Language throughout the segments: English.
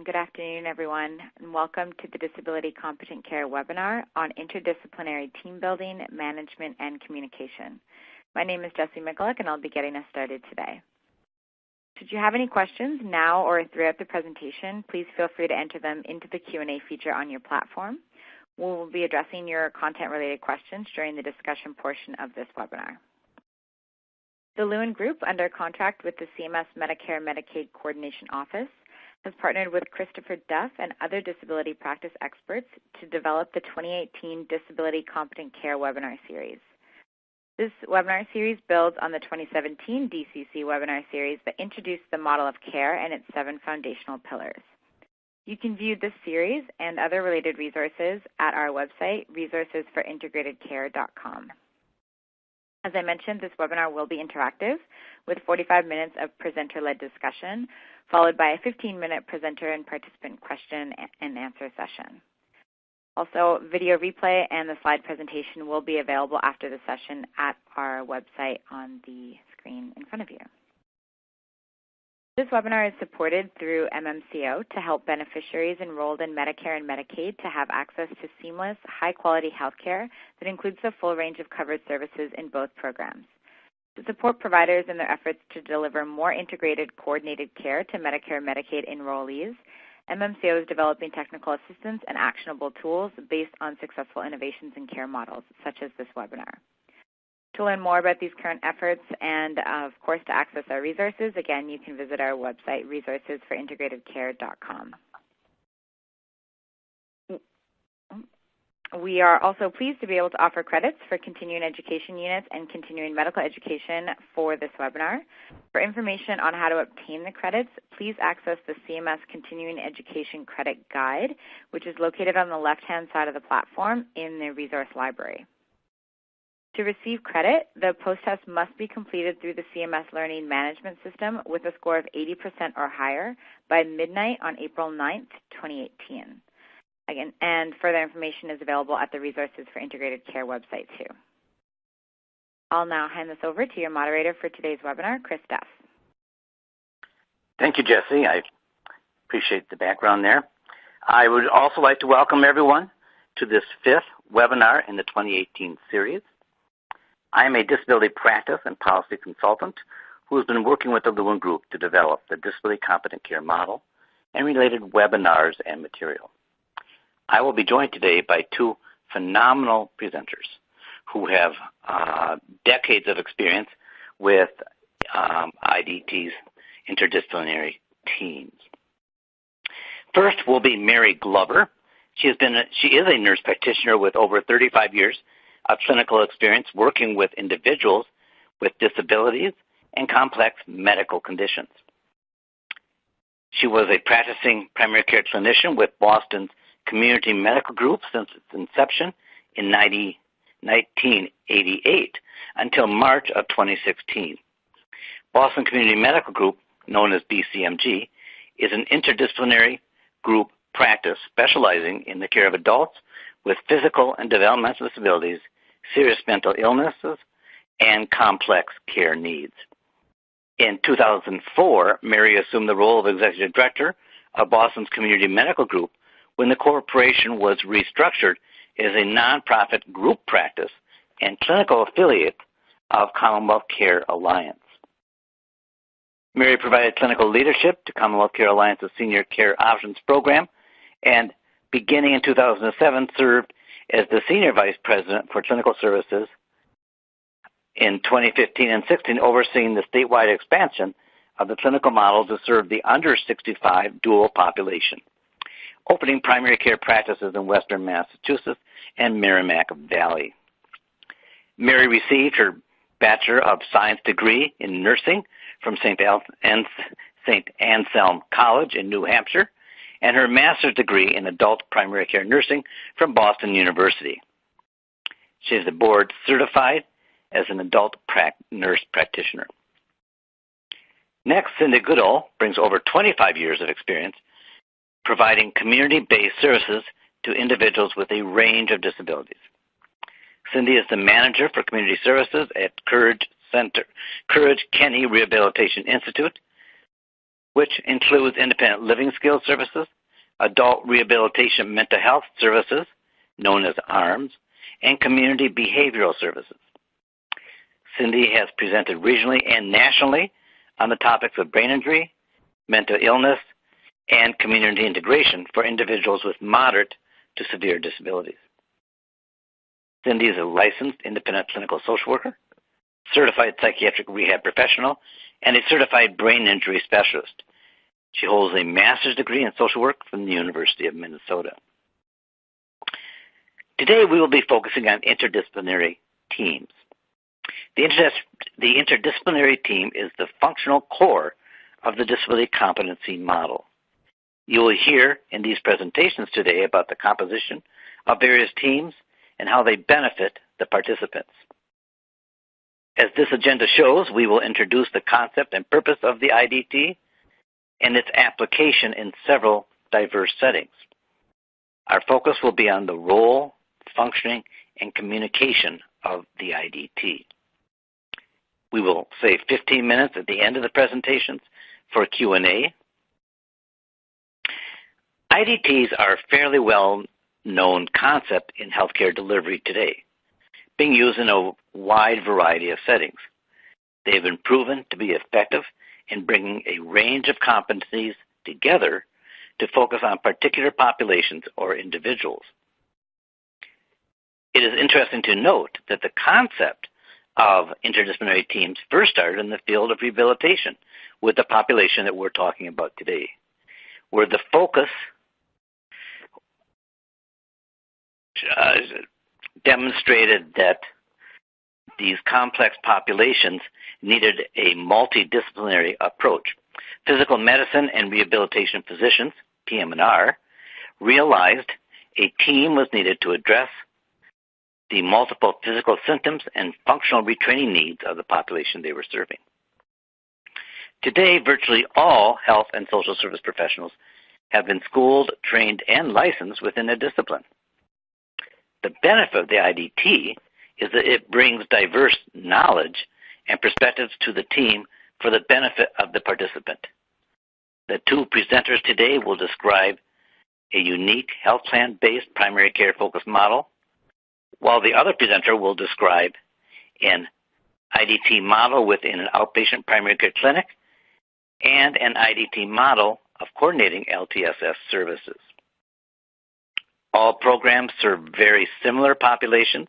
Good afternoon, everyone, and welcome to the Disability Competent Care webinar on interdisciplinary team building, management, and communication. My name is Jessie Mikulik, and I'll be getting us started today. Should you have any questions now or throughout the presentation, please feel free to enter them into the Q&A feature on your platform. We'll be addressing your content-related questions during the discussion portion of this webinar. The Lewin Group, under contract with the CMS Medicare/Medicaid Coordination Office, has partnered with Christopher Duff and other disability practice experts to develop the 2018 Disability Competent Care webinar series. This webinar series builds on the 2017 DCC webinar series that introduced the model of care and its 7 foundational pillars. You can view this series and other related resources at our website, resourcesforintegratedcare.com. As I mentioned, this webinar will be interactive with 45 minutes of presenter-led discussion, followed by a 15-minute presenter and participant question and answer session. Also, video replay and the slide presentation will be available after the session at our website on the screen in front of you. This webinar is supported through MMCO to help beneficiaries enrolled in Medicare and Medicaid to have access to seamless, high-quality health care that includes the full range of covered services in both programs. To support providers in their efforts to deliver more integrated, coordinated care to Medicare and Medicaid enrollees, MMCO is developing technical assistance and actionable tools based on successful innovations in care models, such as this webinar. To learn more about these current efforts and, of course, to access our resources, again, you can visit our website, resourcesforintegratedcare.com. We are also pleased to be able to offer credits for continuing education units and continuing medical education for this webinar. For information on how to obtain the credits, please access the CMS Continuing Education Credit Guide, which is located on the left-hand side of the platform in the resource library. To receive credit, the post-test must be completed through the CMS Learning Management System with a score of 80% or higher by midnight on April 9th, 2018. Again, and further information is available at the Resources for Integrated Care website, too. I'll now hand this over to your moderator for today's webinar, Chris Duff. Thank you, Jessie. I appreciate the background there. I would also like to welcome everyone to this 5th webinar in the 2018 series. I am a disability practice and policy consultant who has been working with the Lewin Group to develop the Disability Competent Care model and related webinars and material. I will be joined today by 2 phenomenal presenters who have decades of experience with IDTs, interdisciplinary teams. First will be Mary Glover. She is a nurse practitioner with over 35 years of clinical experience working with individuals with disabilities and complex medical conditions. She was a practicing primary care clinician with Boston's Community Medical Group since its inception in 1988 until March of 2016. Boston Community Medical Group, known as BCMG, is an interdisciplinary group practice specializing in the care of adults with physical and developmental disabilities, serious mental illnesses, and complex care needs. In 2004, Mary assumed the role of Executive Director of Boston's Community Medical Group when the corporation was restructured as a nonprofit group practice and clinical affiliate of Commonwealth Care Alliance. Mary provided clinical leadership to Commonwealth Care Alliance's Senior Care Options Program and, beginning in 2007, served as the Senior Vice President for Clinical Services in 2015 and 16, overseeing the statewide expansion of the clinical model to serve the under 65 dual population, opening primary care practices in Western Massachusetts and Merrimack Valley. Mary received her Bachelor of Science degree in nursing from St. Anselm College in New Hampshire and her master's degree in adult primary care nursing from Boston University. She is board certified as an adult nurse practitioner. Next, Cindy Goodall brings over 25 years of experience providing community-based services to individuals with a range of disabilities. Cindy is the manager for community services at Courage Kenny Rehabilitation Institute. which includes independent living skills services, adult rehabilitation mental health services, known as ARMS, and community behavioral services. Cindy has presented regionally and nationally on the topics of brain injury, mental illness, and community integration for individuals with moderate to severe disabilities. Cindy is a licensed independent clinical social worker, certified psychiatric rehab professional, and a certified brain injury specialist. She holds a master's degree in social work from the University of Minnesota. Today we will be focusing on interdisciplinary teams. The interdisciplinary team is the functional core of the disability competency model. You will hear in these presentations today about the composition of various teams and how they benefit the participants. As this agenda shows, we will introduce the concept and purpose of the IDT and its application in several diverse settings. Our focus will be on the role, functioning, and communication of the IDT. We will save 15 minutes at the end of the presentations for Q&A. IDTs are a fairly well-known concept in healthcare delivery today, being used in a wide variety of settings. They have been proven to be effective in bringing a range of competencies together to focus on particular populations or individuals. It is interesting to note that the concept of interdisciplinary teams first started in the field of rehabilitation with the population that we're talking about today, where the focus demonstrated that these complex populations needed a multidisciplinary approach. Physical medicine and rehabilitation physicians, PM&R, realized a team was needed to address the multiple physical symptoms and functional retraining needs of the population they were serving. Today, virtually all health and social service professionals have been schooled, trained, and licensed within a discipline. The benefit of the IDT is that it brings diverse knowledge and perspectives to the team for the benefit of the participant. The two presenters today will describe a unique health plan-based primary care focused model, while the other presenter will describe an IDT model within an outpatient primary care clinic and an IDT model of coordinating LTSS services. All programs serve very similar populations,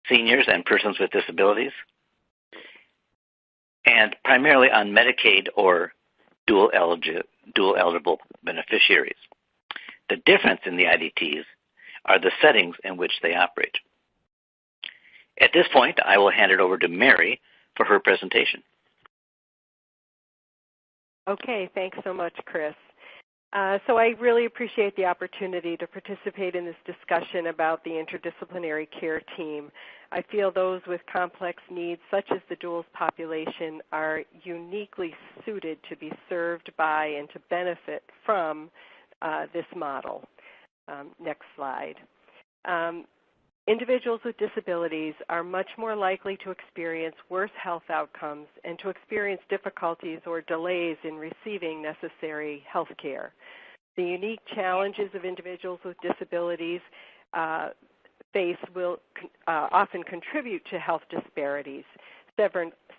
seniors and persons with disabilities, and primarily on Medicaid or dual eligible beneficiaries. The difference in the IDTs are the settings in which they operate. At this point, I will hand it over to Mary for her presentation. Okay, thanks so much, Chris. So I really appreciate the opportunity to participate in this discussion about the interdisciplinary care team. I feel those with complex needs, such as the duals population, are uniquely suited to be served by and to benefit from this model. Next slide. Individuals with disabilities are much more likely to experience worse health outcomes and to experience difficulties or delays in receiving necessary health care. The unique challenges of individuals with disabilities face will often contribute to health disparities.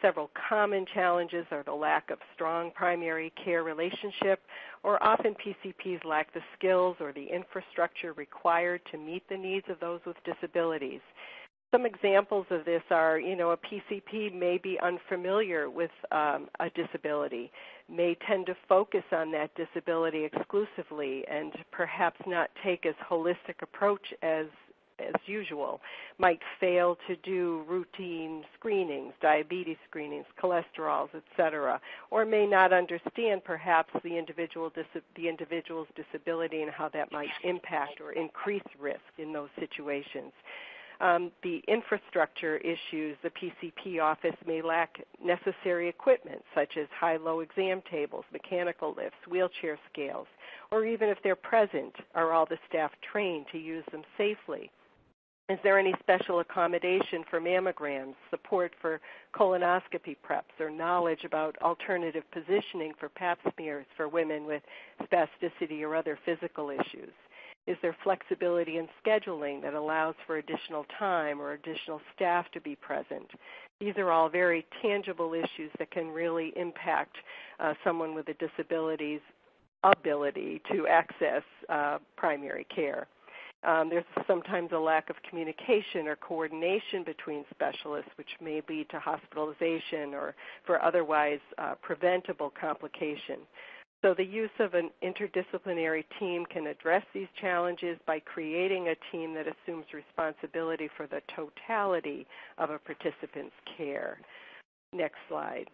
Several common challenges are the lack of strong primary care relationship, or often PCPs lack the skills or the infrastructure required to meet the needs of those with disabilities. Some examples of this are, a PCP may be unfamiliar with a disability, may tend to focus on that disability exclusively and perhaps not take as holistic approach as usual, might fail to do routine screenings, diabetes screenings, cholesterols, etc., or may not understand perhaps the individual's disability and how that might impact or increase risk in those situations. The infrastructure issues, the PCP office may lack necessary equipment such as high-low exam tables, mechanical lifts, wheelchair scales, or even if they're present, are all the staff trained to use them safely? Is there any special accommodation for mammograms, support for colonoscopy preps, or knowledge about alternative positioning for pap smears for women with spasticity or other physical issues? Is there flexibility in scheduling that allows for additional time or additional staff to be present? These are all very tangible issues that can really impact someone with a disability's ability to access primary care. There's sometimes a lack of communication or coordination between specialists, which may lead to hospitalization or for otherwise preventable complication. So the use of an interdisciplinary team can address these challenges by creating a team that assumes responsibility for the totality of a participant's care. Next slide.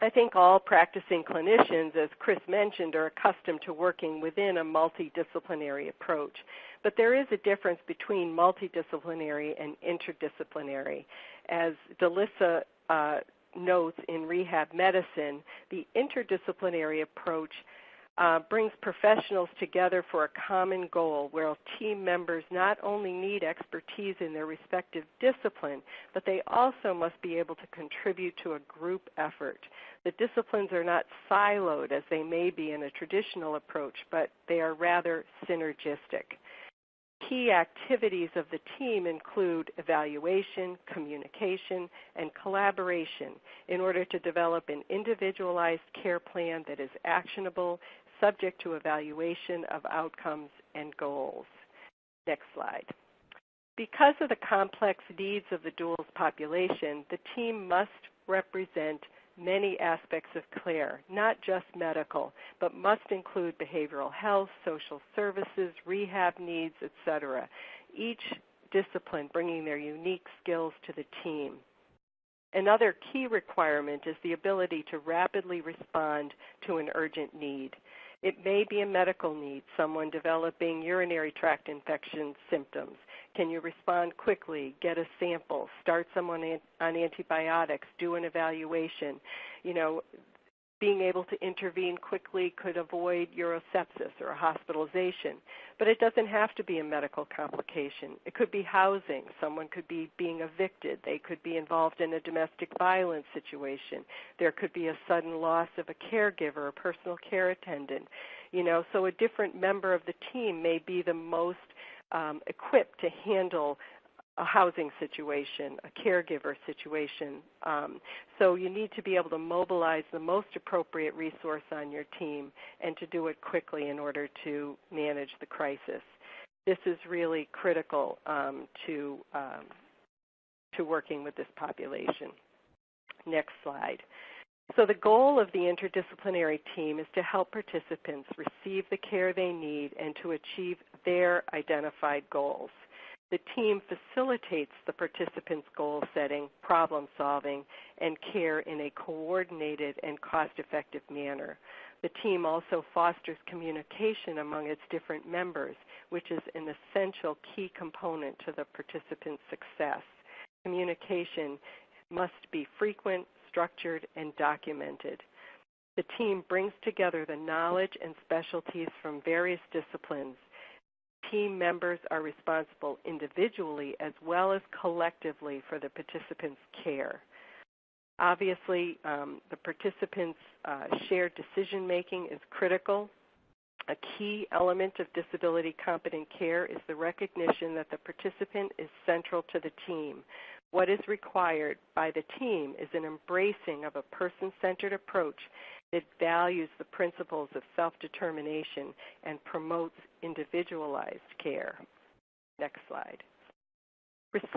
I think all practicing clinicians, as Chris mentioned, are accustomed to working within a multidisciplinary approach. But there is a difference between multidisciplinary and interdisciplinary. As Delissa notes in rehab medicine, the interdisciplinary approach brings professionals together for a common goal where team members not only need expertise in their respective discipline, but they also must be able to contribute to a group effort. The disciplines are not siloed as they may be in a traditional approach, but they are rather synergistic. Key activities of the team include evaluation, communication, and collaboration in order to develop an individualized care plan that is actionable, subject to evaluation of outcomes and goals. Next slide. Because of the complex needs of the duals population, the team must represent many aspects of care, not just medical, but must include behavioral health, social services, rehab needs, etc. Each discipline bringing their unique skills to the team. Another key requirement is the ability to rapidly respond to an urgent need. It may be a medical need, someone developing urinary tract infection symptoms. Can you respond quickly, get a sample, start someone on antibiotics, do an evaluation? You know, being able to intervene quickly could avoid urosepsis or a hospitalization. But it doesn't have to be a medical complication. It could be housing. Someone could be being evicted. They could be involved in a domestic violence situation. There could be a sudden loss of a caregiver, a personal care attendant. You know, so a different member of the team may be the most equipped to handle a housing situation, a caregiver situation. So you need to be able to mobilize the most appropriate resource on your team and to do it quickly in order to manage the crisis. This is really critical to working with this population. Next slide. So the goal of the interdisciplinary team is to help participants receive the care they need and to achieve their identified goals. The team facilitates the participants' goal setting, problem solving, and care in a coordinated and cost-effective manner. The team also fosters communication among its different members, which is an essential key component to the participants' success. Communication must be frequent, structured, and documented. The team brings together the knowledge and specialties from various disciplines. Team members are responsible individually as well as collectively for the participants' care. Obviously, the participants' shared decision-making is critical. A key element of disability competent care is the recognition that the participant is central to the team. What is required by the team is an embracing of a person-centered approach that values the principles of self-determination and promotes individualized care. Next slide.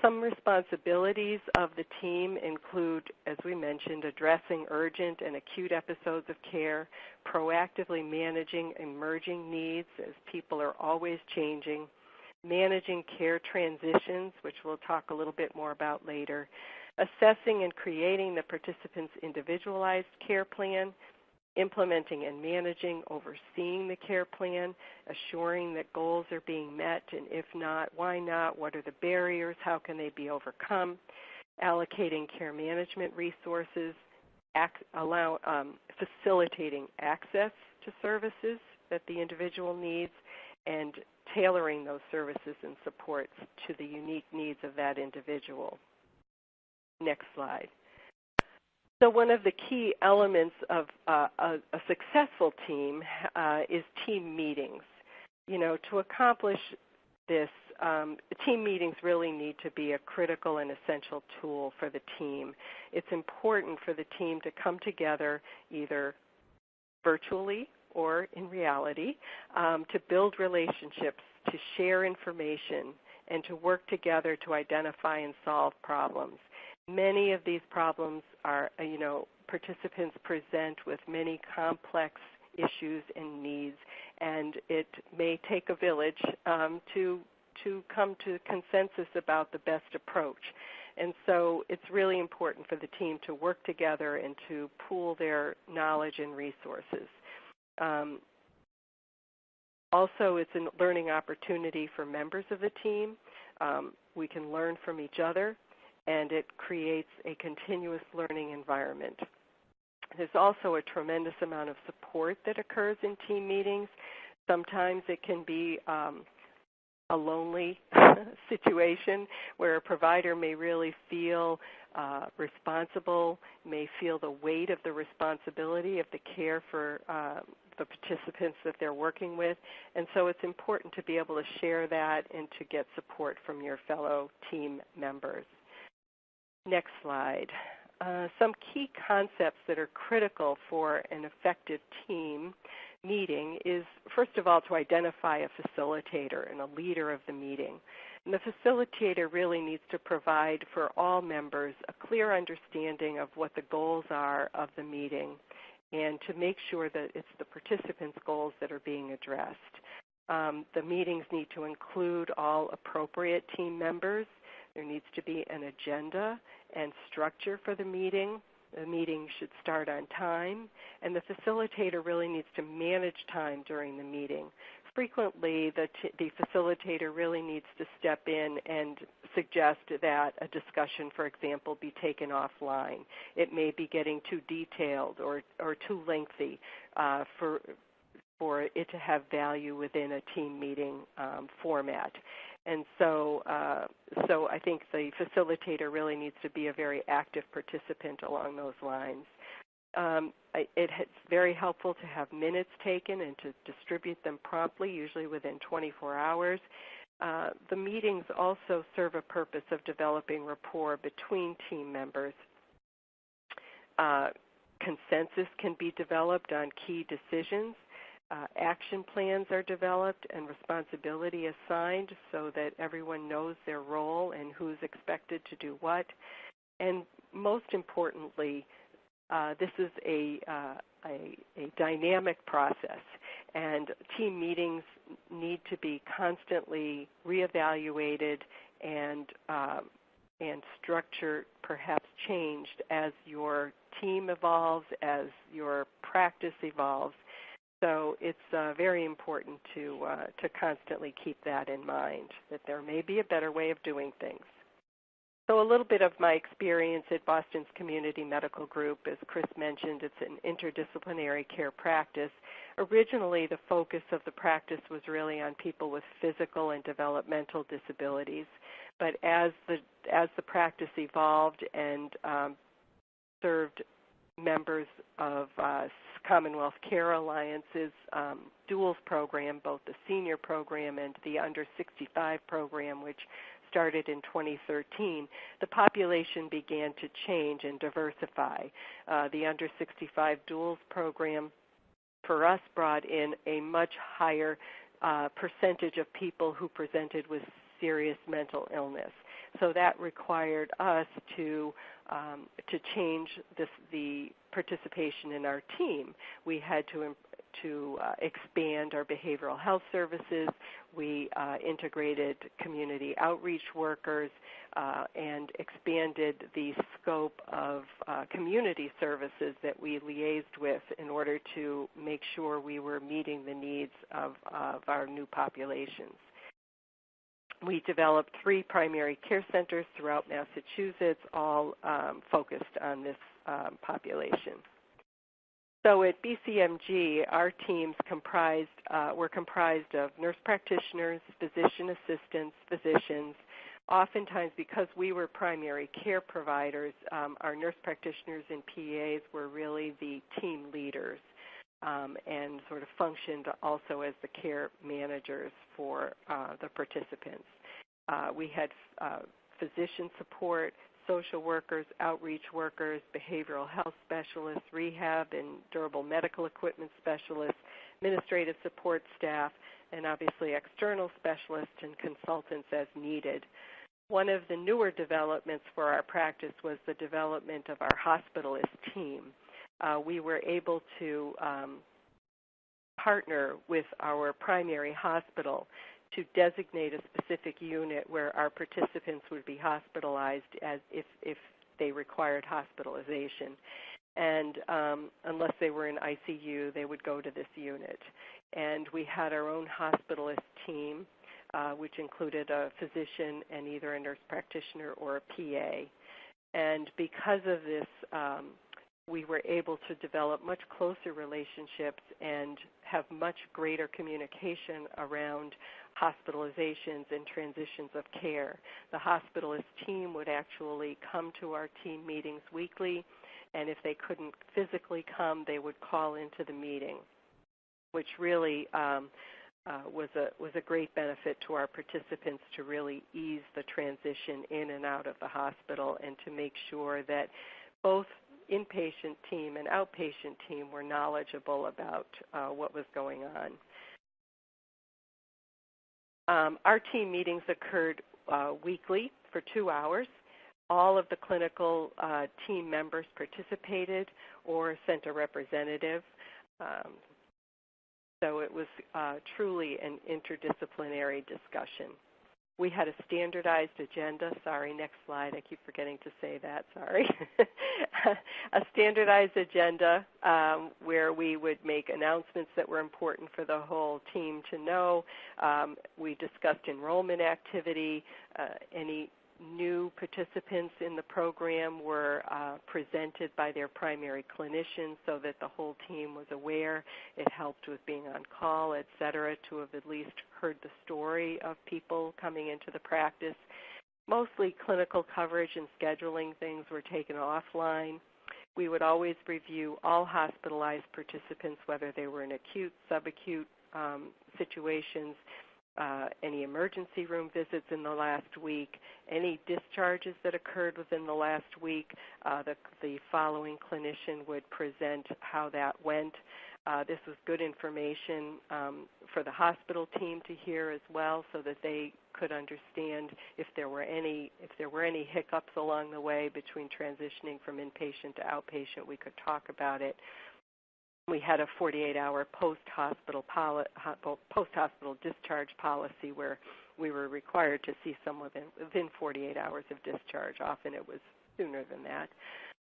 Some responsibilities of the team include, as we mentioned, addressing urgent and acute episodes of care, proactively managing emerging needs as people are always changing, managing care transitions, which we'll talk a little bit more about later, assessing and creating the participant's individualized care plan, implementing and managing, overseeing the care plan, assuring that goals are being met, and if not, why not, what are the barriers, how can they be overcome, allocating care management resources, facilitating access to services that the individual needs, and tailoring those services and supports to the unique needs of that individual. Next slide. So one of the key elements of a successful team is team meetings. You know, to accomplish this, team meetings really need to be a critical and essential tool for the team. It's important for the team to come together either virtually or in reality to build relationships, to share information, and to work together to identify and solve problems. Many of these problems are, participants present with many complex issues and needs, and it may take a village to come to consensus about the best approach. And so it's really important for the team to work together and to pool their knowledge and resources. Also, it's a learning opportunity for members of the team. We can learn from each other, and it creates a continuous learning environment. There's also a tremendous amount of support that occurs in team meetings. Sometimes it can be a lonely situation where a provider may really feel responsible, may feel the weight of the responsibility of the care for the participants that they're working with. And so it's important to be able to share that and to get support from your fellow team members. Next slide. Some key concepts that are critical for an effective team meeting is, first of all, to identify a facilitator and a leader of the meeting. And the facilitator really needs to provide for all members a clear understanding of what the goals are of the meeting and to make sure that it's the participants' goals that are being addressed. The meetings need to include all appropriate team members. There needs to be an agenda and structure for the meeting. The meeting should start on time, and the facilitator really needs to manage time during the meeting. Frequently, the facilitator really needs to step in and suggest that a discussion, for example, be taken offline. It may be getting too detailed or too lengthy for it to have value within a team meeting format. And so I think the facilitator really needs to be a very active participant along those lines. It's very helpful to have minutes taken and to distribute them promptly, usually within 24 hours. The meetings also serve a purpose of developing rapport between team members. Consensus can be developed on key decisions. Action plans are developed and responsibility assigned so that everyone knows their role and who's expected to do what. And most importantly, this is a dynamic process, and team meetings need to be constantly reevaluated and structure perhaps changed as your team evolves, as your practice evolves. So it's very important to constantly keep that in mind, that there may be a better way of doing things. So a little bit of my experience at Boston's Community Medical Group. As Chris mentioned, it's an interdisciplinary care practice. Originally, the focus of the practice was really on people with physical and developmental disabilities. But as the practice evolved and served members of Commonwealth Care Alliance's duals program, both the senior program and the under 65 program, which started in 2013, the population began to change and diversify. The under 65 duals program for us brought in a much higher percentage of people who presented with serious mental illness. So that required us to change the participation in our team. We had to expand our behavioral health services. We integrated community outreach workers and expanded the scope of community services that we liaised with in order to make sure we were meeting the needs of our new populations. We developed 3 primary care centers throughout Massachusetts, all focused on this population. So at BCMG, our teams were comprised of nurse practitioners, physician assistants, physicians. Oftentimes, because we were primary care providers, our nurse practitioners and PAs were really the team leaders and sort of functioned also as the care managers for the participants. We had physician support, social workers, outreach workers, behavioral health specialists, rehab and durable medical equipment specialists, administrative support staff, and obviously external specialists and consultants as needed. One of the newer developments for our practice was the development of our hospitalist team. We were able to partner with our primary hospital to designate a specific unit where our participants would be hospitalized as if they required hospitalization. And unless they were in ICU, they would go to this unit. And we had our own hospitalist team, which included a physician and either a nurse practitioner or a PA. And because of this, we were able to develop much closer relationships and have much greater communication around hospitalizations and transitions of care. The hospitalist team would actually come to our team meetings weekly, and if they couldn't physically come, they would call into the meeting, which really was a great benefit to our participants to really ease the transition in and out of the hospital and to make sure that both inpatient team and outpatient team were knowledgeable about what was going on. Our team meetings occurred weekly for 2 hours. All of the clinical team members participated or sent a representative. So it was truly an interdisciplinary discussion. We had a standardized agenda. Sorry, next slide. I keep forgetting to say that. Sorry. A standardized agenda where we would make announcements that were important for the whole team to know. We discussed enrollment activity. Any new participants in the program were presented by their primary clinicians so that the whole team was aware. It helped with being on call, et cetera, to have at least heard the story of people coming into the practice. Mostly clinical coverage and scheduling things were taken offline. We would always review all hospitalized participants, whether they were in acute, subacute situations, any emergency room visits in the last week, any discharges that occurred within the last week. The following clinician would present how that went. This was good information for the hospital team to hear as well, so that they could understand if there were any hiccups along the way between transitioning from inpatient to outpatient. We could talk about it. We had a 48-hour post-hospital discharge policy where we were required to see someone within 48 hours of discharge. Often it was sooner than that.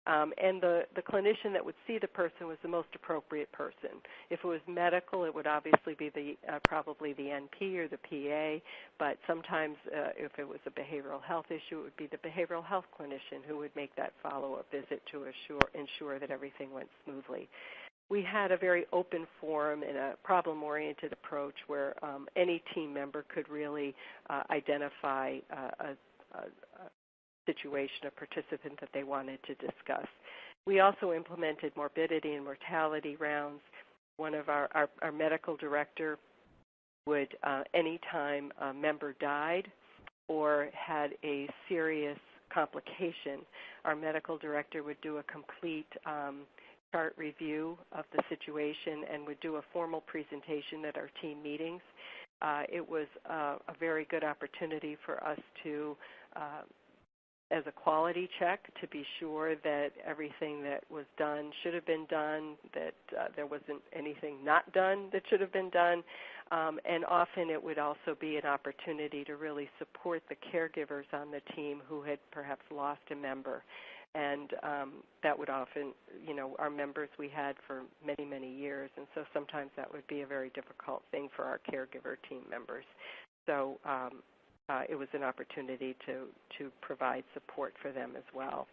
And the clinician that would see the person was the most appropriate person. If it was medical, it would obviously be probably the NP or the PA, but sometimes if it was a behavioral health issue, it would be the behavioral health clinician who would make that follow-up visit to ensure that everything went smoothly. We had a very open forum and a problem-oriented approach where any team member could really identify a situation, a participant that they wanted to discuss. We also implemented morbidity and mortality rounds. One of our medical director would, anytime a member died or had a serious complication, our medical director would do a complete chart review of the situation and would do a formal presentation at our team meetings. It was a very good opportunity for us to, as a quality check, to be sure that everything that was done should have been done, that there wasn't anything not done that should have been done. And often it would also be an opportunity to really support the caregivers on the team who had perhaps lost a member. And that would often, our members we had for many, many years, and so sometimes that would be a very difficult thing for our caregiver team members. So it was an opportunity to provide support for them as well.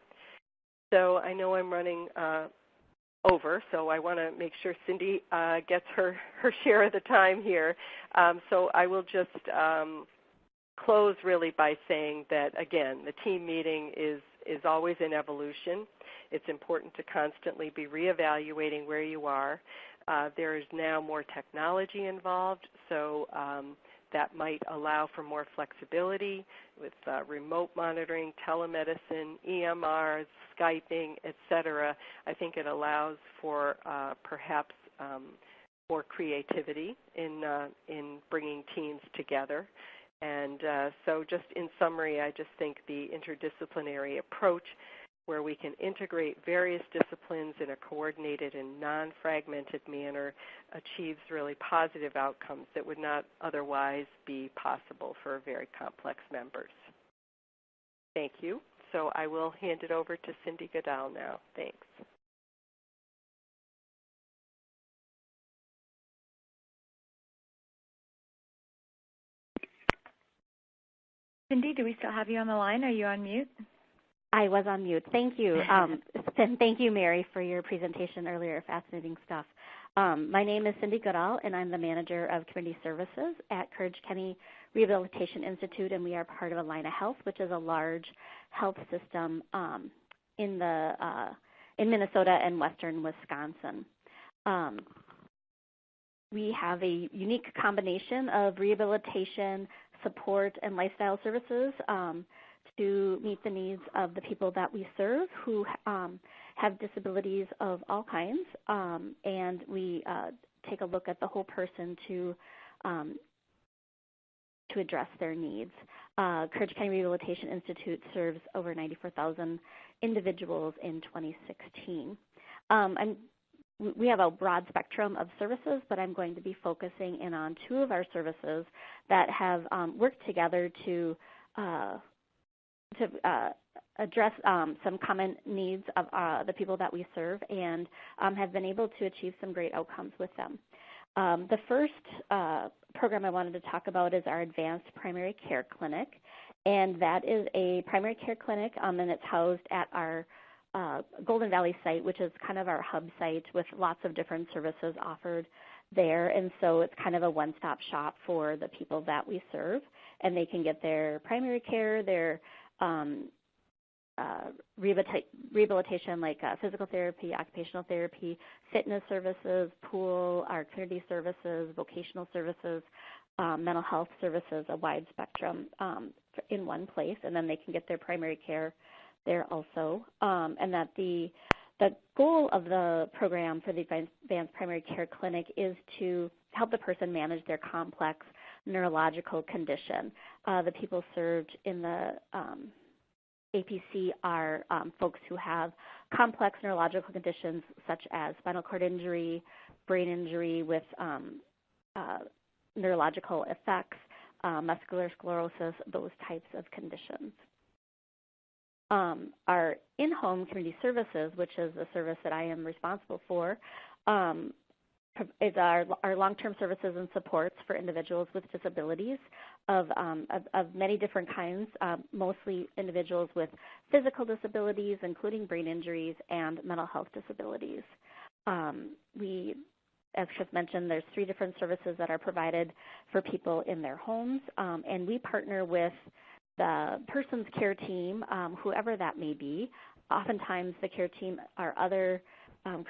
So I know I'm running over, so I want to make sure Cindy gets her share of the time here. So I will just close really by saying that, again, the team meeting is always in evolution. It's important to constantly be reevaluating where you are. There is now more technology involved, so that might allow for more flexibility with remote monitoring, telemedicine, EMRs, Skyping, et cetera. I think it allows for perhaps more creativity in bringing teams together. And so just in summary, I just think the interdisciplinary approach where we can integrate various disciplines in a coordinated and non-fragmented manner achieves really positive outcomes that would not otherwise be possible for very complex members. Thank you. So I will hand it over to Cindy Goodall now. Thanks. Cindy, do we still have you on the line? Are you on mute? I was on mute. Thank you. And thank you, Mary, for your presentation earlier. Fascinating stuff. My name is Cindy Goodall, and I'm the Manager of Community Services at Courage County Rehabilitation Institute, and we are part of Allina Health, which is a large health system in Minnesota and western Wisconsin. We have a unique combination of rehabilitation, support, and lifestyle services to meet the needs of the people that we serve who have disabilities of all kinds, and we take a look at the whole person to address their needs. Courage County Rehabilitation Institute serves over 94,000 individuals in 2016. We have a broad spectrum of services, but I'm going to be focusing in on two of our services that have worked together to address some common needs of the people that we serve and have been able to achieve some great outcomes with them. The first program I wanted to talk about is our Advanced Primary Care Clinic, and that is a primary care clinic, and it's housed at our Golden Valley site, which is kind of our hub site with lots of different services offered there. And so it's kind of a one-stop shop for the people that we serve, and they can get their primary care, their rehabilitation like physical therapy, occupational therapy, fitness services, pool, our community services, vocational services, mental health services, a wide spectrum in one place, and then they can get their primary care there also, and that the goal of the program for the Advanced Primary Care Clinic is to help the person manage their complex neurological condition. The people served in the APC are folks who have complex neurological conditions such as spinal cord injury, brain injury with neurological effects, muscular sclerosis, those types of conditions. Our in-home community services, which is the service that I am responsible for, is our long-term services and supports for individuals with disabilities of many different kinds, mostly individuals with physical disabilities, including brain injuries and mental health disabilities. As Chris mentioned, there's 3 different services that are provided for people in their homes, and we partner with the person's care team, whoever that may be. Oftentimes the care team are other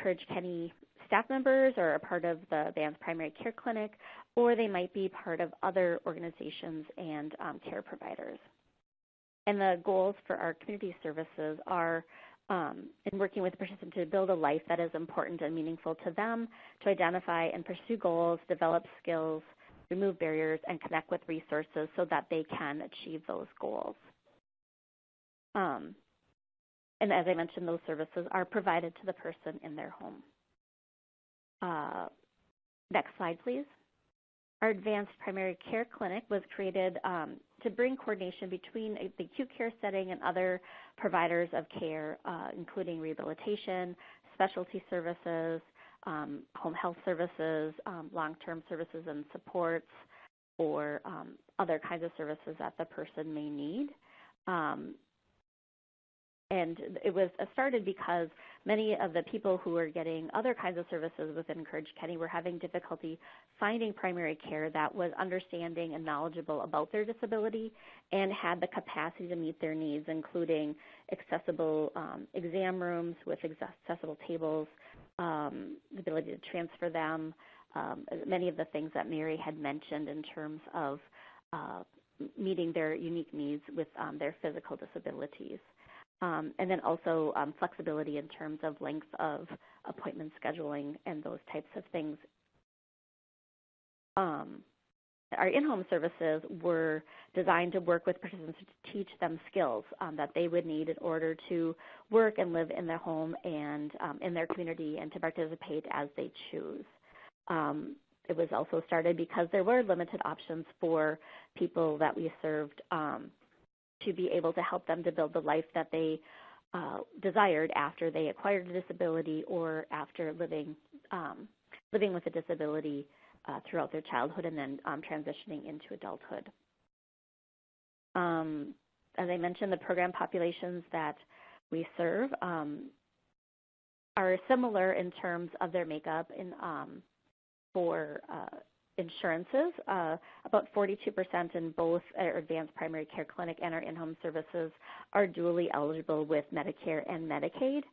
Courage County staff members or a part of the Advanced Primary Care Clinic, or they might be part of other organizations and care providers. And the goals for our community services are in working with the person to build a life that is important and meaningful to them, to identify and pursue goals, develop skills, remove barriers, and connect with resources so that they can achieve those goals. And as I mentioned, those services are provided to the person in their home. Next slide, please. Our Advanced Primary Care Clinic was created to bring coordination between the acute care setting and other providers of care, including rehabilitation, specialty services, home health services, long-term services and supports, or other kinds of services that the person may need. And it was started because many of the people who were getting other kinds of services within Courage County were having difficulty finding primary care that was understanding and knowledgeable about their disability and had the capacity to meet their needs, including accessible exam rooms with accessible tables, the ability to transfer them, many of the things that Mary had mentioned in terms of meeting their unique needs with their physical disabilities. And then also flexibility in terms of length of appointment scheduling and those types of things. Our in-home services were designed to work with participants to teach them skills that they would need in order to work and live in their home and in their community and to participate as they choose. It was also started because there were limited options for people that we served to be able to help them to build the life that they desired after they acquired a disability or after living with a disability throughout their childhood and then transitioning into adulthood. As I mentioned, the program populations that we serve are similar in terms of their makeup for insurances. About 42% in both our advanced primary care clinic and our in-home services are dually eligible with Medicare and Medicaid.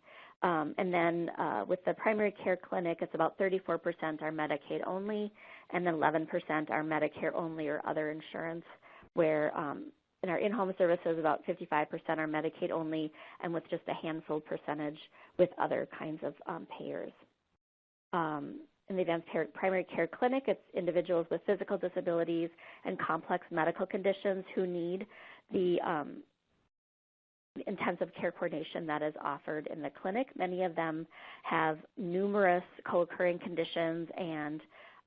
And then with the primary care clinic, it's about 34% are Medicaid only, and then 11% are Medicare only or other insurance, where in our in-home services, about 55% are Medicaid only, and with just a handful percentage with other kinds of payers. In the advanced primary care clinic, it's individuals with physical disabilities and complex medical conditions who need the intensive care coordination that is offered in the clinic. Many of them have numerous co-occurring conditions, and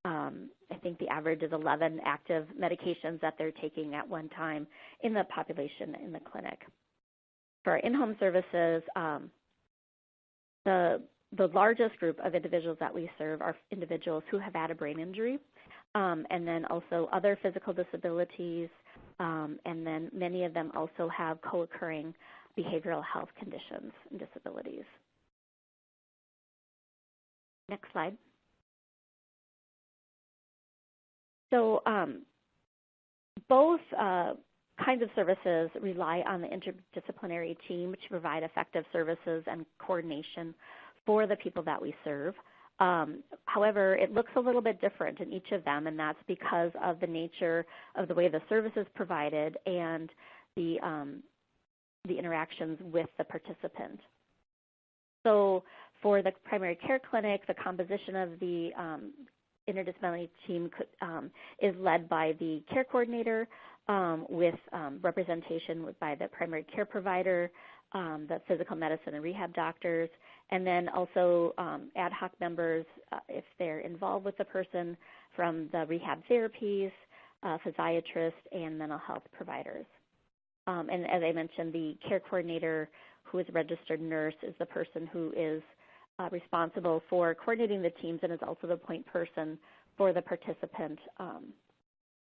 I think the average is 11 active medications that they're taking at one time in the population in the clinic. For our in-home services, the largest group of individuals that we serve are individuals who have had a brain injury, and then also other physical disabilities, and then many of them also have co-occurring behavioral health conditions and disabilities. Next slide. So both kinds of services rely on the interdisciplinary team to provide effective services and coordination for the people that we serve. However, it looks a little bit different in each of them, and that's because of the nature of the way the service is provided and the interactions with the participant. So for the primary care clinic, the composition of the interdisciplinary team is led by the care coordinator with representation by the primary care provider, the physical medicine and rehab doctors, and then also ad hoc members if they're involved with the person from the rehab therapies, physiatrists, and mental health providers. And as I mentioned, the care coordinator, who is a registered nurse, is the person who is responsible for coordinating the teams and is also the point person for the participant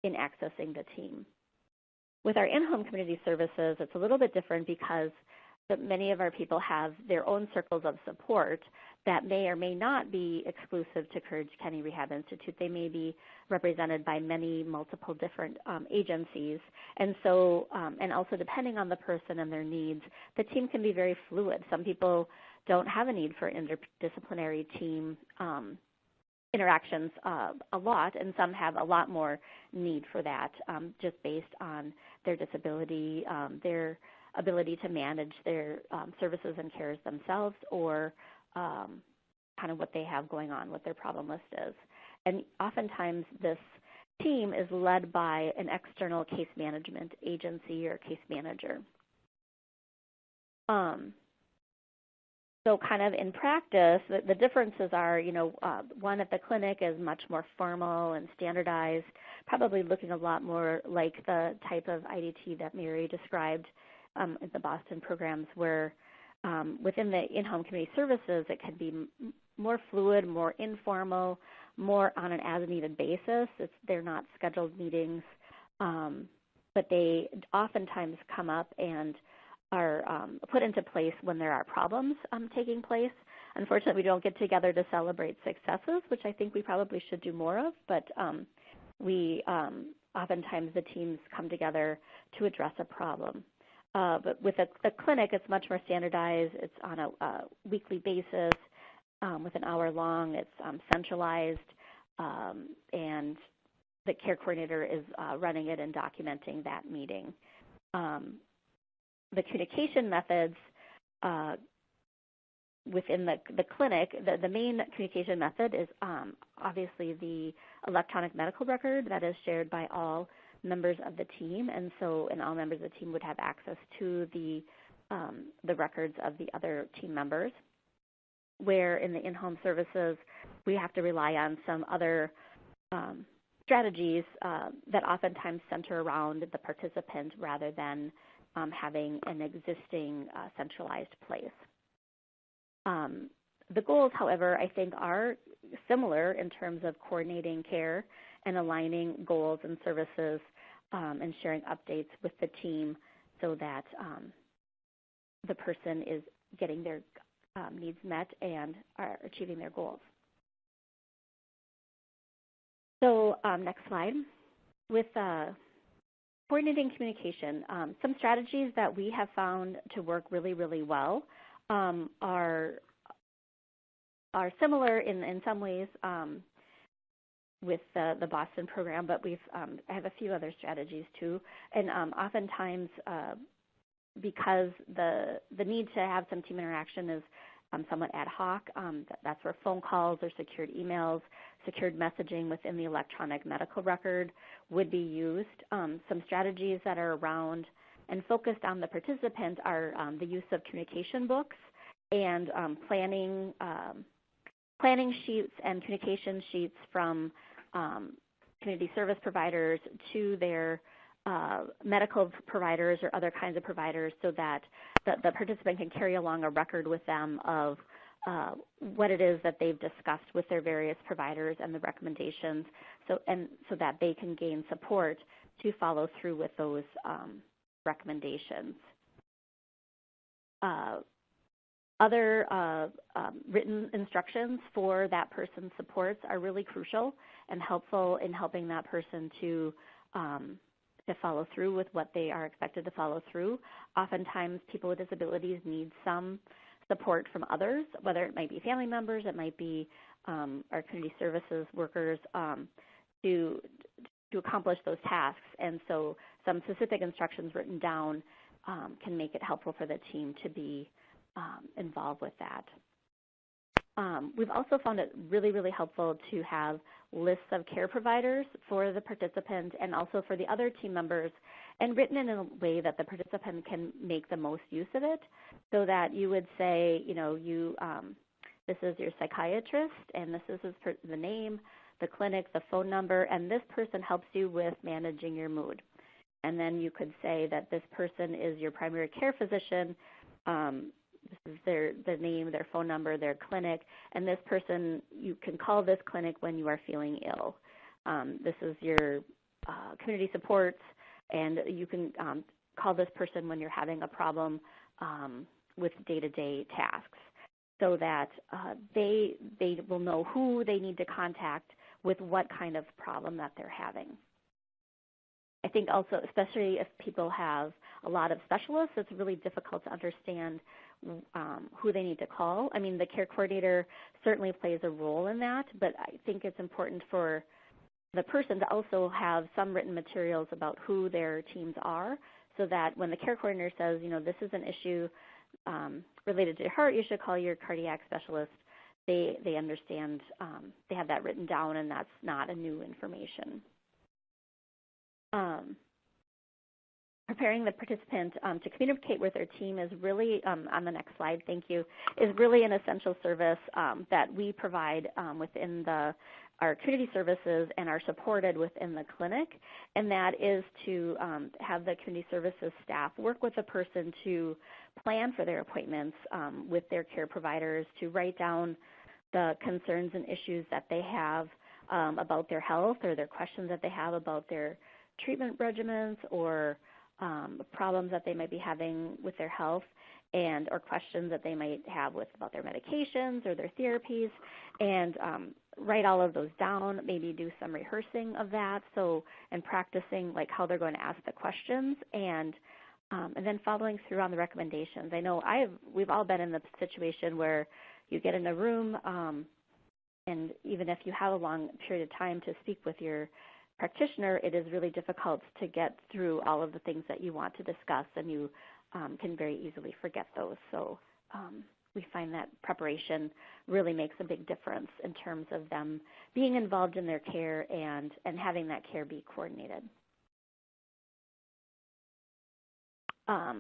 in accessing the team. With our in-home community services, it's a little bit different because many of our people have their own circles of support that may or may not be exclusive to Courage County Rehab Institute. They may be represented by multiple different agencies. And so, and also depending on the person and their needs, the team can be very fluid. Some people don't have a need for interdisciplinary team interactions a lot, and some have a lot more need for that just based on their disability, their ability to manage their services and cares themselves, or kind of what they have going on, what their problem list is. And oftentimes this team is led by an external case management agency or case manager. So kind of in practice, the differences are, one at the clinic is much more formal and standardized, probably looking a lot more like the type of IDT that Mary described in the Boston programs, where within the in-home community services, it can be more fluid, more informal, more on an as-needed basis. They're not scheduled meetings, but they oftentimes come up and put into place when there are problems taking place. Unfortunately, we don't get together to celebrate successes, which I think we probably should do more of, but oftentimes the teams come together to address a problem. But with the clinic, it's much more standardized. It's on a weekly basis with an hour long. It's centralized, and the care coordinator is running it and documenting that meeting. The communication methods within the clinic, the main communication method is obviously the electronic medical record that is shared by all members of the team, and all members of the team would have access to the records of the other team members. Where in the in-home services, we have to rely on some other strategies that oftentimes center around the participant rather than having an existing centralized place. The goals, however, I think are similar in terms of coordinating care and aligning goals and services and sharing updates with the team so that the person is getting their needs met and are achieving their goals. So next slide. With coordinating communication, some strategies that we have found to work really, really well are similar in some ways with the Boston program, but I have a few other strategies too. And oftentimes, because the need to have some team interaction is somewhat ad hoc, that's where phone calls or secured emails, secured messaging within the electronic medical record would be used. Some strategies that are around and focused on the participant are the use of communication books and planning sheets and communication sheets from community service providers to their medical providers or other kinds of providers so that the participant can carry along a record with them of what it is that they've discussed with their various providers and the recommendations so that they can gain support to follow through with those recommendations. Other written instructions for that person's supports are really crucial and helpful in helping that person to follow through with what they are expected to follow through. Oftentimes, people with disabilities need some support from others, whether it might be family members, it might be our community services workers, to accomplish those tasks. And so some specific instructions written down can make it helpful for the team to be involved with that. We've also found it really, really helpful to have lists of care providers for the participant and also for the other team members, and written in a way that the participant can make the most use of it, so that you would say, this is your psychiatrist, and this is the name, the clinic, the phone number, and this person helps you with managing your mood. And then you could say that this person is your primary care physician. This is their name, their phone number, their clinic, and this person, you can call this clinic when you are feeling ill. This is your community supports, and you can call this person when you're having a problem with day-to-day tasks, so that they will know who they need to contact with what kind of problem that they're having. I think also, especially if people have a lot of specialists, it's really difficult to understand who they need to call. I mean, the care coordinator certainly plays a role in that, but I think it's important for the person to also have some written materials about who their teams are, so that when the care coordinator says, this is an issue related to your heart, you should call your cardiac specialist, they understand, they have that written down, and that's not a new information. Preparing the participant to communicate with their team is really, on the next slide, thank you, is really an essential service that we provide within our community services and are supported within the clinic, and that is to have the community services staff work with the person to plan for their appointments with their care providers, to write down the concerns and issues that they have about their health, or their questions that they have about their treatment regimens, or problems that they might be having with their health and or questions that they might have about their medications or their therapies, and write all of those down, maybe do some rehearsing of that, and practicing like how they're going to ask the questions, and then following through on the recommendations. I know we've all been in the situation where you get in a room, and even if you have a long period of time to speak with your practitioner, it is really difficult to get through all of the things that you want to discuss, and you can very easily forget those. So we find that preparation really makes a big difference in terms of them being involved in their care and having that care be coordinated.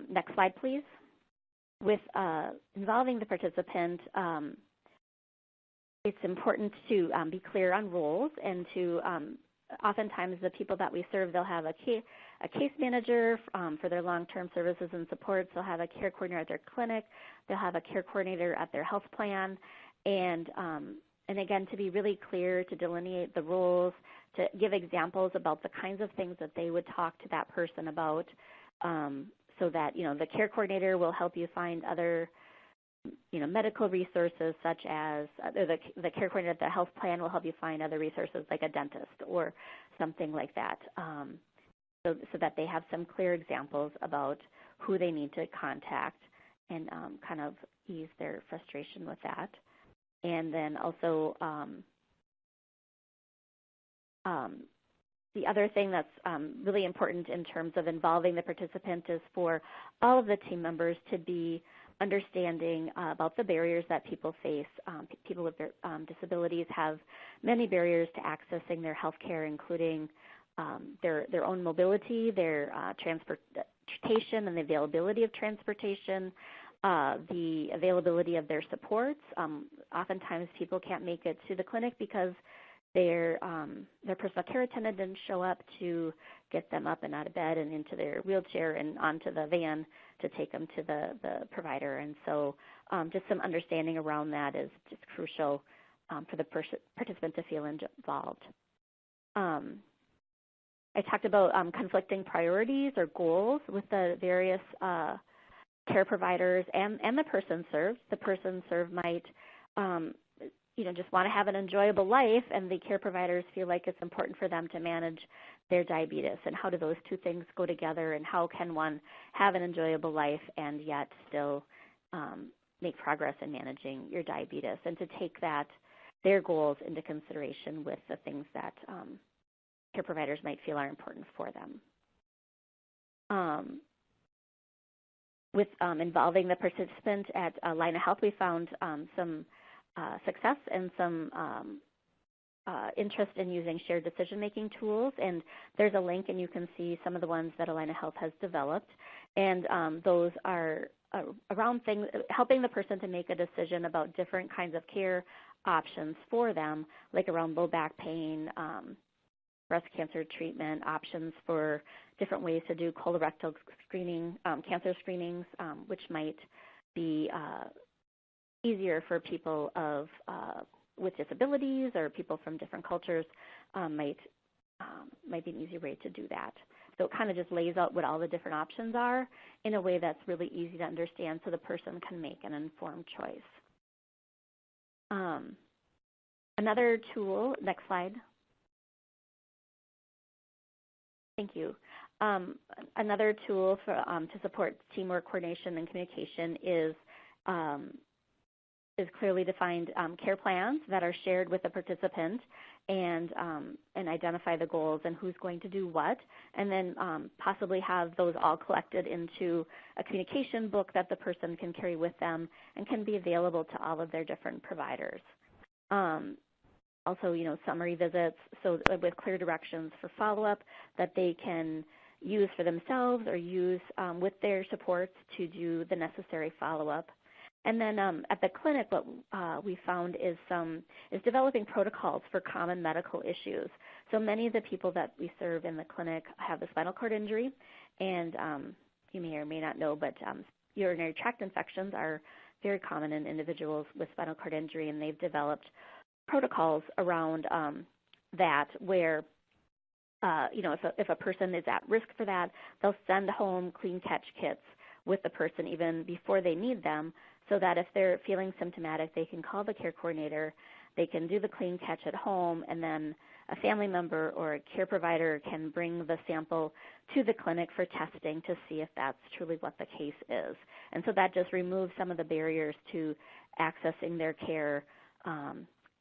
Next slide, please. With involving the participant, it's important to be clear on roles and to oftentimes the people that we serve, they'll have a case manager for their long-term services and supports. They'll have a care coordinator at their clinic. They'll have a care coordinator at their health plan. And again, to be really clear, to delineate the roles, to give examples about the kinds of things that they would talk to that person about, so that, the care coordinator will help you find other medical resources, such as the care coordinator at the health plan will help you find other resources like a dentist or something like that, so that they have some clear examples about who they need to contact and kind of ease their frustration with that. And then also the other thing that's really important in terms of involving the participant is for all of the team members to be understanding about the barriers that people face. People with disabilities have many barriers to accessing their health care, including their own mobility, their transportation and the availability of transportation, the availability of their supports. Oftentimes people can't make it to the clinic because their personal care attendant didn't show up to get them up and out of bed and into their wheelchair and onto the van to take them to the provider. And so just some understanding around that is just crucial for the participant to feel involved. I talked about conflicting priorities or goals with the various care providers and the person served. The person served might just want to have an enjoyable life, and the care providers feel like it's important for them to manage their diabetes. And how do those two things go together, and how can one have an enjoyable life and yet still make progress in managing your diabetes, and to take their goals into consideration with the things that care providers might feel are important for them. With involving the participant at Line of Health, we found some success and some interest in using shared decision-making tools. And there's a link, and you can see some of the ones that Line of Health has developed. And those are around things, helping the person to make a decision about different kinds of care options for them, like around low back pain, breast cancer treatment, options for different ways to do colorectal screening, cancer screenings, which might be easier for people with disabilities, or people from different cultures might be an easy way to do that. So it kind of just lays out what all the different options are in a way that's really easy to understand, so the person can make an informed choice. Another tool, next slide. Thank you. Another tool for, to support teamwork, coordination, and communication is clearly defined care plans that are shared with the participant, and identify the goals and who's going to do what, and then possibly have those all collected into a communication book that the person can carry with them and can be available to all of their different providers. Also, summary visits, so with clear directions for follow-up that they can use for themselves or use with their supports to do the necessary follow-up. And then at the clinic, what we found is developing protocols for common medical issues. So many of the people that we serve in the clinic have a spinal cord injury, and you may or may not know, but urinary tract infections are very common in individuals with spinal cord injury, and they've developed protocols around that, where if a person is at risk for that, they'll send home clean catch kits with the person even before they need them, so that if they're feeling symptomatic, they can call the care coordinator, they can do the clean catch at home, and then a family member or a care provider can bring the sample to the clinic for testing to see if that's truly what the case is. And so that just removes some of the barriers to accessing their care.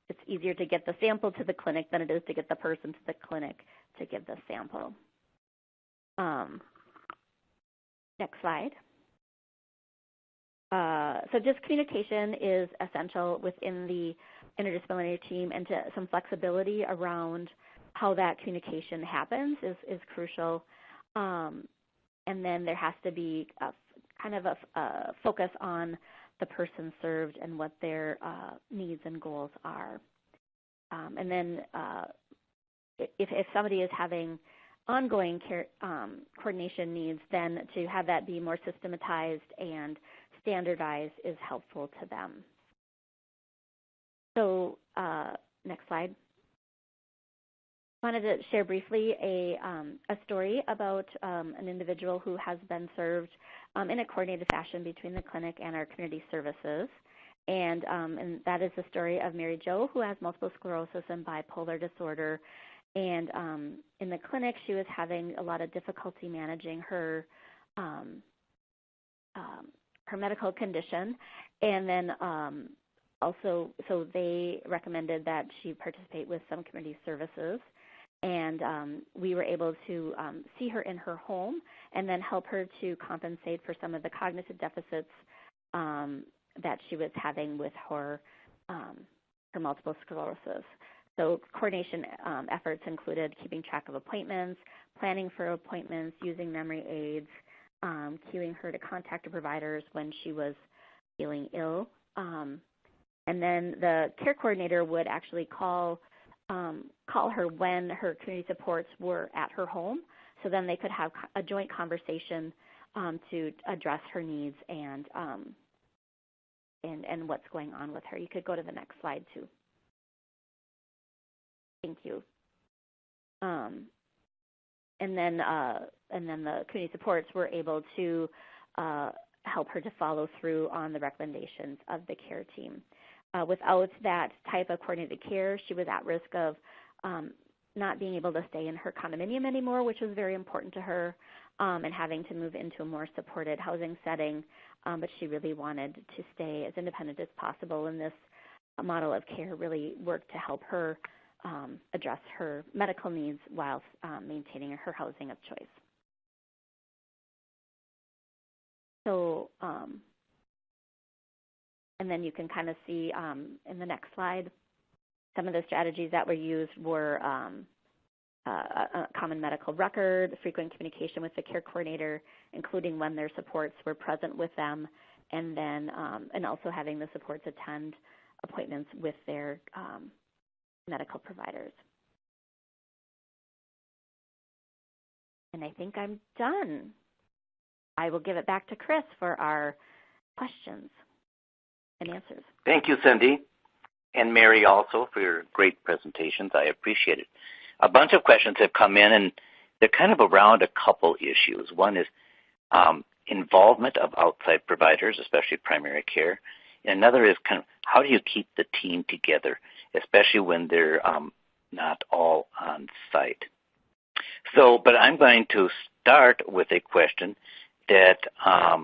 It's easier to get the sample to the clinic than it is to get the person to the clinic to give the sample. Next slide. So just communication is essential within the interdisciplinary team, and some flexibility around how that communication happens is crucial. And then there has to be kind of a focus on the person served and what their needs and goals are. And then if somebody is having ongoing care coordination needs, then to have that be more systematized and standardized is helpful to them. So next slide. I wanted to share briefly a story about an individual who has been served in a coordinated fashion between the clinic and our community services. And that is the story of Mary Jo, who has multiple sclerosis and bipolar disorder. And in the clinic, she was having a lot of difficulty managing her medical condition. And then also, so they recommended that she participate with some community services. And we were able to see her in her home and then help her to compensate for some of the cognitive deficits that she was having with her multiple sclerosis. So coordination efforts included keeping track of appointments, planning for appointments, using memory aids, cueing her to contact her providers when she was feeling ill. And then the care coordinator would actually call her when her community supports were at her home, so then they could have a joint conversation to address her needs and what's going on with her. You could go to the next slide too. Thank you. And then the community supports were able to help her to follow through on the recommendations of the care team. Without that type of coordinated care, she was at risk of not being able to stay in her condominium anymore, which was very important to her, and having to move into a more supported housing setting. But she really wanted to stay as independent as possible, and this model of care really worked to help her address her medical needs while maintaining her housing of choice. So, and then you can kind of see in the next slide, some of the strategies that were used were a common medical record, frequent communication with the care coordinator, including when their supports were present with them, and then and also having the supports attend appointments with their medical providers. And I think I'm done. I will give it back to Chris for our questions and answers. Thank you, Cindy, and Mary also for your great presentations. I appreciate it. A bunch of questions have come in, and they're kind of around a couple issues. One is involvement of outside providers, especially primary care. And another is kind of how do you keep the team together, especially when they're not all on site. So, but I'm going to start with a question that I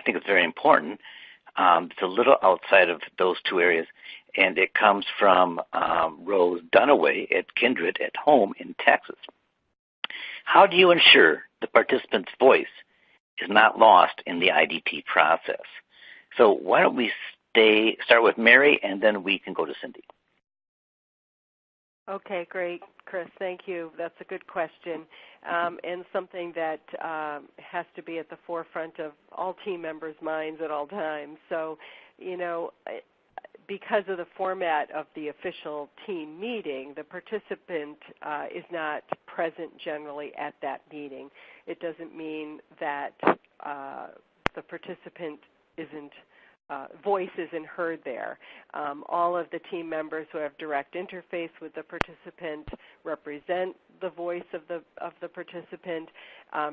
think is very important. It's a little outside of those two areas, and it comes from Rose Dunaway at Kindred at home in Texas. How do you ensure the participant's voice is not lost in the IDT process? So why don't we start with Mary, and then we can go to Cindy. Okay, great, Chris. Thank you. That's a good question, and something that has to be at the forefront of all team members' minds at all times. So, you know, because of the format of the official team meeting, the participant is not present generally at that meeting. It doesn't mean that the participant isn't voice isn't heard there. All of the team members who have direct interface with the participant represent the voice of the participant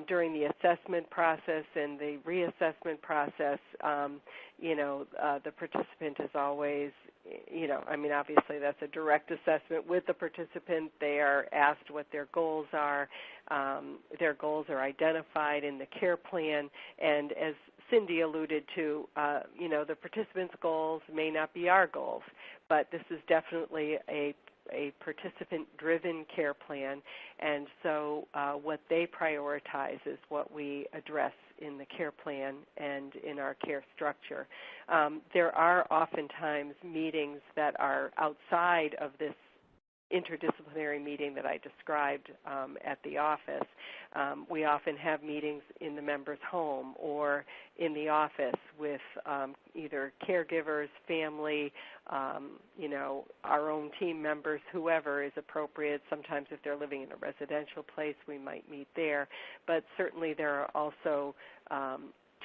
during the assessment process and the reassessment process. The participant is always, obviously that's a direct assessment with the participant. They are asked what their goals are. Their goals are identified in the care plan, and as Cindy alluded to, the participants' goals may not be our goals, but this is definitely a participant-driven care plan, and so what they prioritize is what we address in the care plan and in our care structure. There are oftentimes meetings that are outside of this interdisciplinary meeting that I described at the office. We often have meetings in the member's home or in the office with either caregivers, family, our own team members, whoever is appropriate. Sometimes if they're living in a residential place, we might meet there. But certainly there are also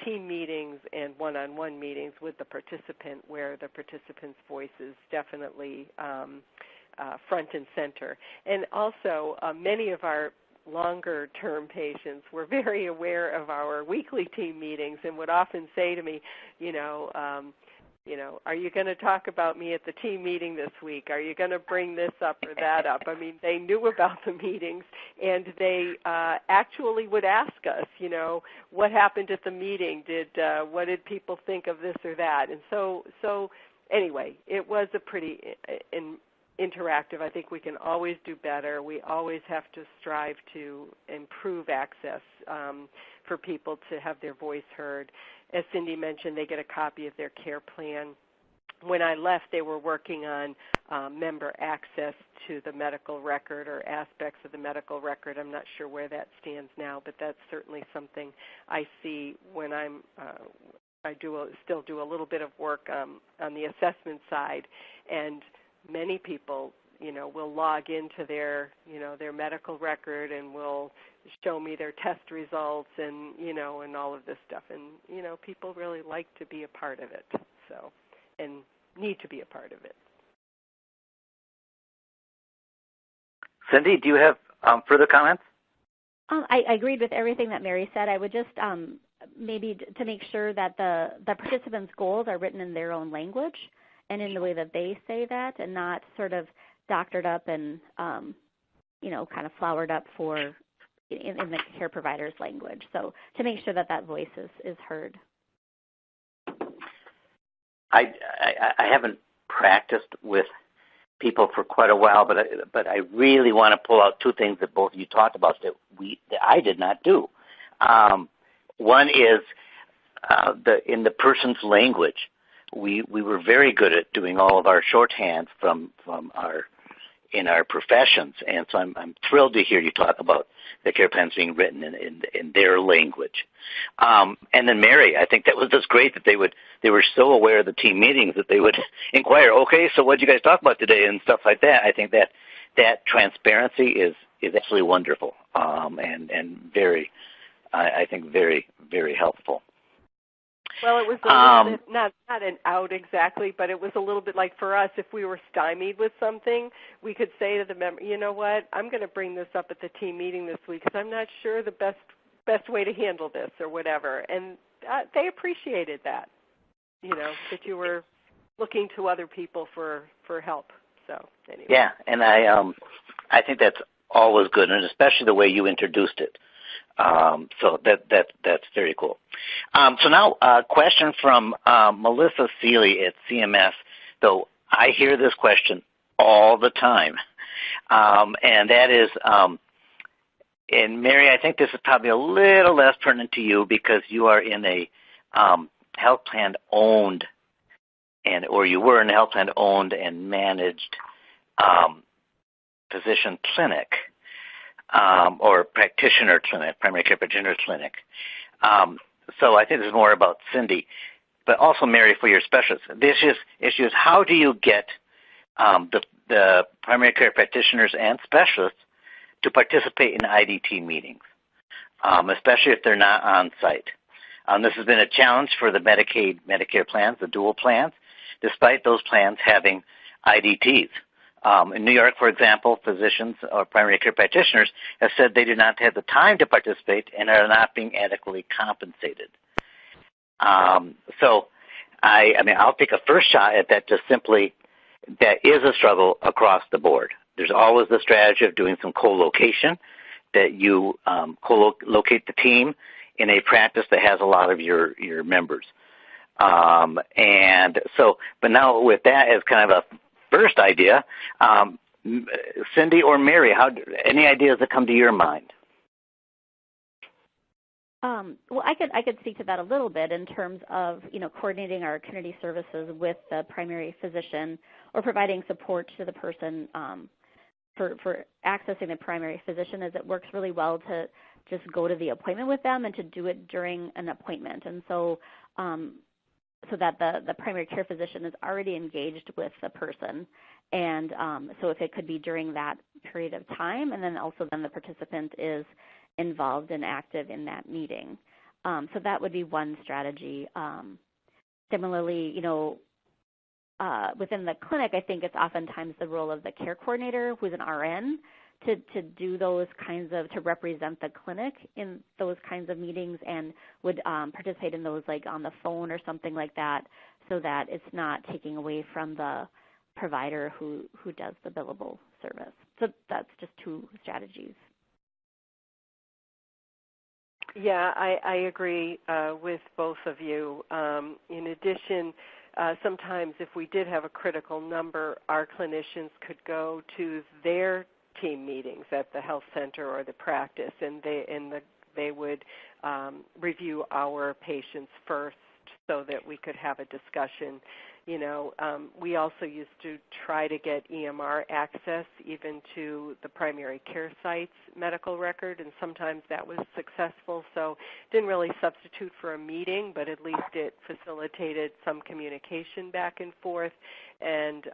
team meetings and one-on-one meetings with the participant where the participant's voice is definitely front and center. And also, many of our longer-term patients were very aware of our weekly team meetings and would often say to me, are you going to talk about me at the team meeting this week? Are you going to bring this up or that up? I mean, they knew about the meetings, and they actually would ask us, what happened at the meeting? What did people think of this or that? And so anyway, it was a pretty interactive. I think we can always do better. We always have to strive to improve access for people to have their voice heard. As Cindy mentioned, they get a copy of their care plan. When I left, they were working on member access to the medical record or aspects of the medical record. I'm not sure where that stands now, but that's certainly something I see when I still do a little bit of work on the assessment side, and many people, will log into their medical record and will show me their test results and, and all of this stuff. And, people really like to be a part of it, and need to be a part of it. Cindy, do you have further comments? I agreed with everything that Mary said. I would just maybe to make sure that the participants' goals are written in their own language and in the way that they say that, and not sort of doctored up and, kind of flowered up in the care provider's language. So to make sure that voice is heard. I haven't practiced with people for quite a while, but I really want to pull out two things that both of you talked about that I did not do. One is in the person's language. We were very good at doing all of our shorthand from in our professions, and so I'm thrilled to hear you talk about the care plans being written in their language. And then Mary, I think that was just great that they were so aware of the team meetings that they would inquire, okay, so what did you guys talk about today and stuff like that. I think that transparency is absolutely wonderful, and very, I think very, very helpful. Well, it was a little bit, not an out exactly, but it was a little bit like for us, if we were stymied with something, we could say to the member, you know what, I'm going to bring this up at the team meeting this week because I'm not sure the best way to handle this or whatever. And they appreciated that, that you were looking to other people for help. So anyway. Yeah, and I think that's always good, and especially the way you introduced it. So that's very cool. So now a question from Melissa Seeley at CMS, though I hear this question all the time, and that is, and Mary, I think this is probably a little less pertinent to you because you are in a health plan owned, or you were in a health plan owned and managed physician clinic. Or practitioner clinic, primary care practitioner clinic. So I think this is more about Cindy, but also Mary for your specialists. The issue is how do you get the primary care practitioners and specialists to participate in IDT meetings, especially if they're not on site. This has been a challenge for the Medicaid, Medicare plans, the dual plans, despite those plans having IDTs. In New York, for example, physicians or primary care practitioners have said they do not have the time to participate and are not being adequately compensated. So I'll take a first shot at that. Just simply, that is a struggle across the board. There's always the strategy of doing some co-location, that you co-locate the team in a practice that has a lot of your members. And so, but now with that as kind of a first idea, Cindy or Mary, any ideas that come to your mind? Well, I could speak to that a little bit in terms of, coordinating our community services with the primary physician or providing support to the person for accessing the primary physician, as it works really well to just go to the appointment with them and to do it during an appointment. And so that the primary care physician is already engaged with the person. And so if it could be during that period of time, and then also then the participant is involved and active in that meeting. So that would be one strategy. Similarly, within the clinic, I think it's oftentimes the role of the care coordinator, who's an RN, to do those kinds of, to represent the clinic in those kinds of meetings, and would participate in those like on the phone or something like that, so that it's not taking away from the provider who does the billable service. So that's just two strategies. Yeah, I agree with both of you. In addition, sometimes if we did have a critical number, our clinicians could go to their team meetings at the health center or the practice, and they would review our patients first so that we could have a discussion. We also used to try to get EMR access even to the primary care site's medical record, and sometimes that was successful. So it didn't really substitute for a meeting, but at least it facilitated some communication back and forth. And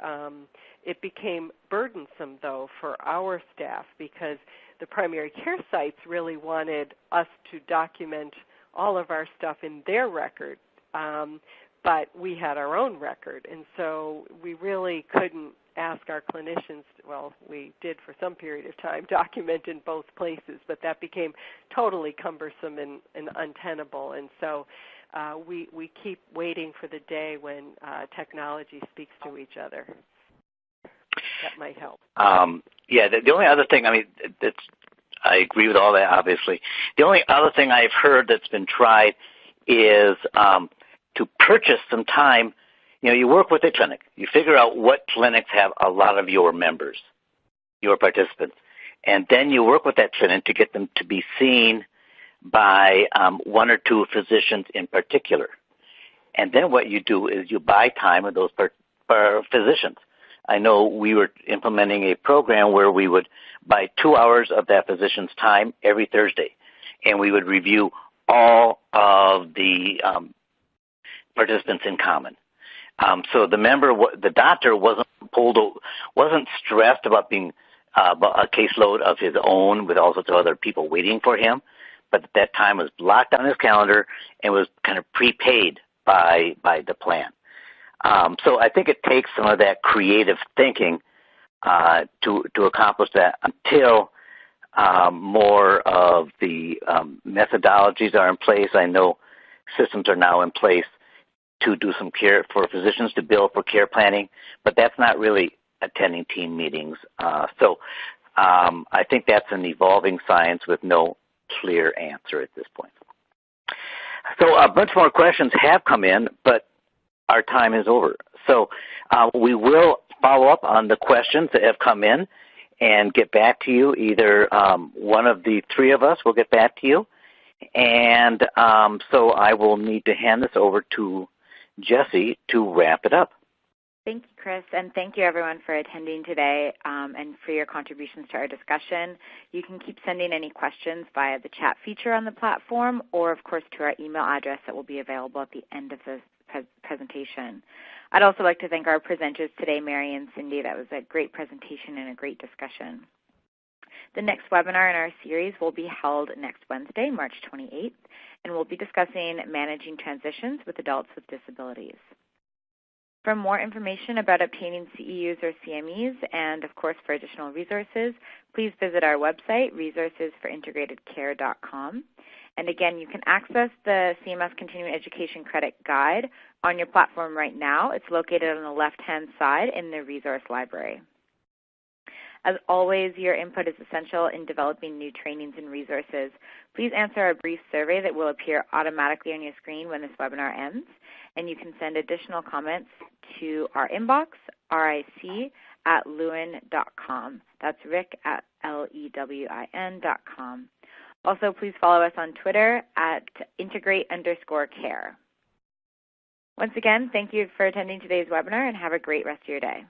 it became burdensome, though, for our staff, because the primary care sites really wanted us to document all of our stuff in their record. But we had our own record, and so we really couldn't ask our clinicians, well, we did for some period of time document in both places, but that became totally cumbersome and untenable. And so we keep waiting for the day when technology speaks to each other. That might help. The only other thing, I agree with all that, obviously. The only other thing I've heard that's been tried is to purchase some time. You work with a clinic. You figure out what clinics have a lot of your members, your participants, and then you work with that clinic to get them to be seen by one or two physicians in particular. And then what you do is you buy time with those physicians. I know we were implementing a program where we would buy 2 hours of that physician's time every Thursday, and we would review all of the participants in common. So the doctor wasn't stressed about being about a caseload of his own with all sorts of other people waiting for him, but that time was blocked on his calendar and was kind of prepaid by the plan. So I think it takes some of that creative thinking to accomplish that until more of the methodologies are in place. I know systems are now in place to do some care for physicians to bill for care planning, but that's not really attending team meetings. So I think that's an evolving science with no clear answer at this point. So a bunch more questions have come in, but our time is over. So we will follow up on the questions that have come in and get back to you. Either one of the three of us will get back to you. And so I will need to hand this over to Jessie to wrap it up. Thank you, Chris, and thank you, everyone, for attending today and for your contributions to our discussion. You can keep sending any questions via the chat feature on the platform or, of course, to our email address that will be available at the end of the presentation. I'd also like to thank our presenters today, Mary and Cindy. That was a great presentation and a great discussion. The next webinar in our series will be held next Wednesday, March 28th, and we'll be discussing managing transitions with adults with disabilities. For more information about obtaining CEUs or CMEs, and of course for additional resources, please visit our website, resourcesforintegratedcare.com. And again, you can access the CMS Continuing Education Credit Guide on your platform right now. It's located on the left-hand side in the resource library. As always, your input is essential in developing new trainings and resources. Please answer a brief survey that will appear automatically on your screen when this webinar ends, and you can send additional comments to our inbox, ric@lewin.com. That's ric@lewin.com. Also, please follow us on Twitter at integrate_care. Once again, thank you for attending today's webinar, and have a great rest of your day.